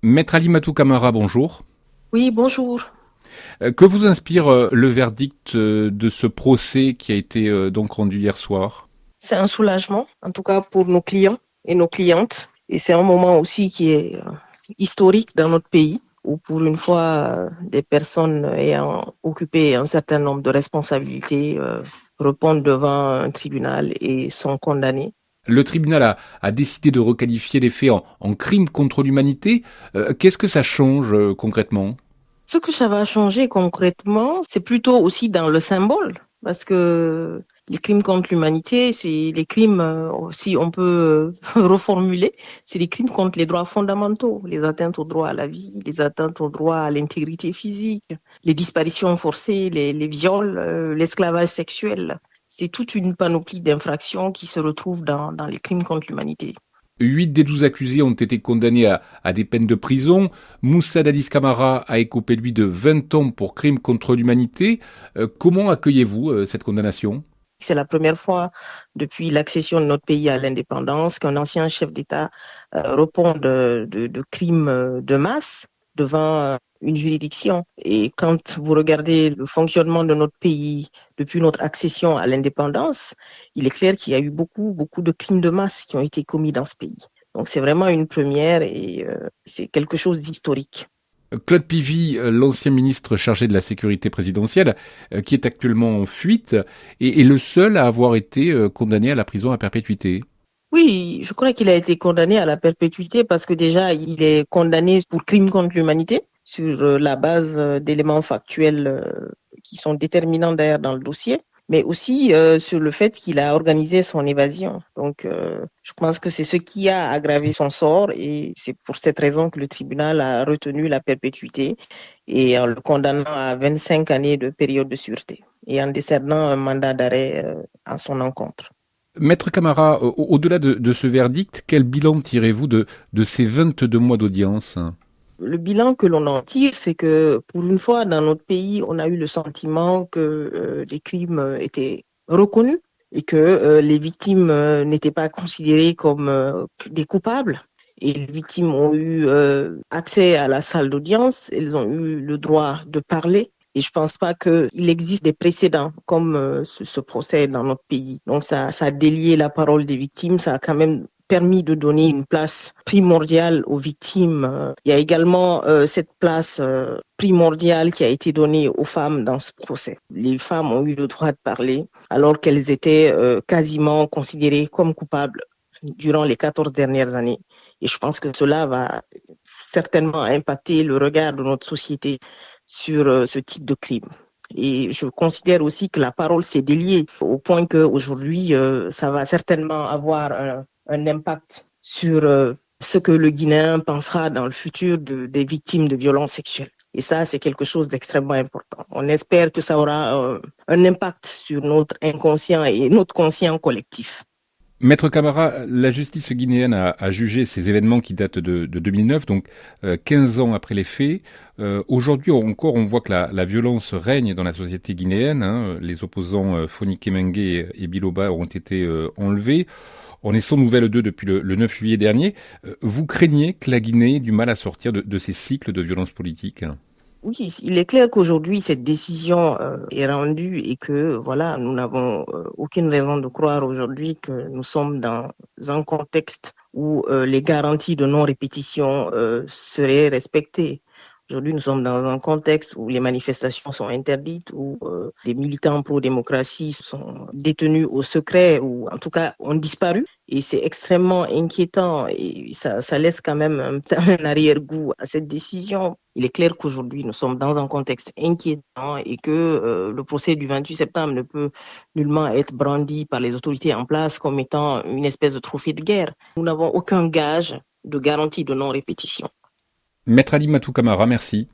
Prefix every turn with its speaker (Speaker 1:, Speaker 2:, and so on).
Speaker 1: Maître Ali Matou Camara, bonjour.
Speaker 2: Oui, bonjour.
Speaker 1: Que vous inspire le verdict de ce procès qui a été donc rendu hier soir?
Speaker 2: C'est un soulagement, en tout cas pour nos clients et nos clientes. Et c'est un moment aussi qui est historique dans notre pays, où pour une fois, des personnes ayant occupé un certain nombre de responsabilités répondent devant un tribunal et sont condamnées.
Speaker 1: Le tribunal a décidé de requalifier les faits en crimes contre l'humanité. Qu'est-ce que ça change concrètement?
Speaker 2: Ce que ça va changer concrètement, c'est plutôt aussi dans le symbole, parce que les crimes contre l'humanité, c'est les crimes, si on peut reformuler, c'est les crimes contre les droits fondamentaux, les atteintes au droit à la vie, les atteintes au droit à l'intégrité physique, les disparitions forcées, les viols, l'esclavage sexuel. C'est toute une panoplie d'infractions qui se retrouvent dans les crimes contre l'humanité.
Speaker 1: 8 des 12 accusés ont été condamnés à des peines de prison. Moussa Dadis Camara a écopé, lui, de 20 ans pour crimes contre l'humanité. Comment accueillez-vous cette condamnation?
Speaker 2: C'est la première fois depuis l'accession de notre pays à l'indépendance qu'un ancien chef d'État répond de crimes de masse devant une juridiction. Et quand vous regardez le fonctionnement de notre pays depuis notre accession à l'indépendance, il est clair qu'il y a eu beaucoup de crimes de masse qui ont été commis dans ce pays. Donc c'est vraiment une première et c'est quelque chose d'historique.
Speaker 1: Claude Pivy, l'ancien ministre chargé de la sécurité présidentielle, qui est actuellement en fuite, est le seul à avoir été condamné à la prison à perpétuité.
Speaker 2: Oui, je crois qu'il a été condamné à la perpétuité parce que déjà, il est condamné pour crime contre l'humanité sur la base d'éléments factuels qui sont déterminants d'ailleurs dans le dossier, mais aussi sur le fait qu'il a organisé son évasion. Donc, je pense que c'est ce qui a aggravé son sort et c'est pour cette raison que le tribunal a retenu la perpétuité et en le condamnant à 25 années de période de sûreté et en décernant un mandat d'arrêt à son encontre.
Speaker 1: Maître Camara, au-delà de ce verdict, quel bilan tirez-vous de ces 22 mois d'audience?
Speaker 2: Le bilan que l'on en tire, c'est que pour une fois dans notre pays, on a eu le sentiment que les crimes étaient reconnus et que les victimes n'étaient pas considérées comme des coupables. Et les victimes ont eu accès à la salle d'audience, elles ont eu le droit de parler. Et je pense pas qu'il existe des précédents comme ce procès dans notre pays. Donc ça a délié la parole des victimes, ça a quand même permis de donner une place primordiale aux victimes. Il y a également cette place primordiale qui a été donnée aux femmes dans ce procès. Les femmes ont eu le droit de parler alors qu'elles étaient quasiment considérées comme coupables durant les 14 dernières années. Et je pense que cela va certainement impacter le regard de notre société sur ce type de crime. Et je considère aussi que la parole s'est déliée au point qu'aujourd'hui, ça va certainement avoir un impact sur ce que le Guinéen pensera dans le futur des victimes de violences sexuelles. Et ça, c'est quelque chose d'extrêmement important. On espère que ça aura un impact sur notre inconscient et notre conscient collectif.
Speaker 1: Maître Camara, la justice guinéenne a jugé ces événements qui datent de 2009, donc 15 ans après les faits. Aujourd'hui encore, on voit que la violence règne dans la société guinéenne, hein. Les opposants Foni Kemengue et Biloba ont été enlevés. On est sans nouvelles d'eux depuis le 9 juillet dernier. Vous craignez que la Guinée ait du mal à sortir de ces cycles de violence politique?
Speaker 2: Oui, il est clair qu'aujourd'hui, cette décision est rendue et que, voilà, nous n'avons aucune raison de croire aujourd'hui que nous sommes dans un contexte où les garanties de non-répétition seraient respectées. Aujourd'hui, nous sommes dans un contexte où les manifestations sont interdites, où les militants pro-démocratie sont détenus au secret ou en tout cas ont disparu. Et c'est extrêmement inquiétant et ça laisse quand même un arrière-goût à cette décision. Il est clair qu'aujourd'hui, nous sommes dans un contexte inquiétant et que le procès du 28 septembre ne peut nullement être brandi par les autorités en place comme étant une espèce de trophée de guerre. Nous n'avons aucun gage de garantie de non-répétition.
Speaker 1: Maître Ali Matou Camara, merci.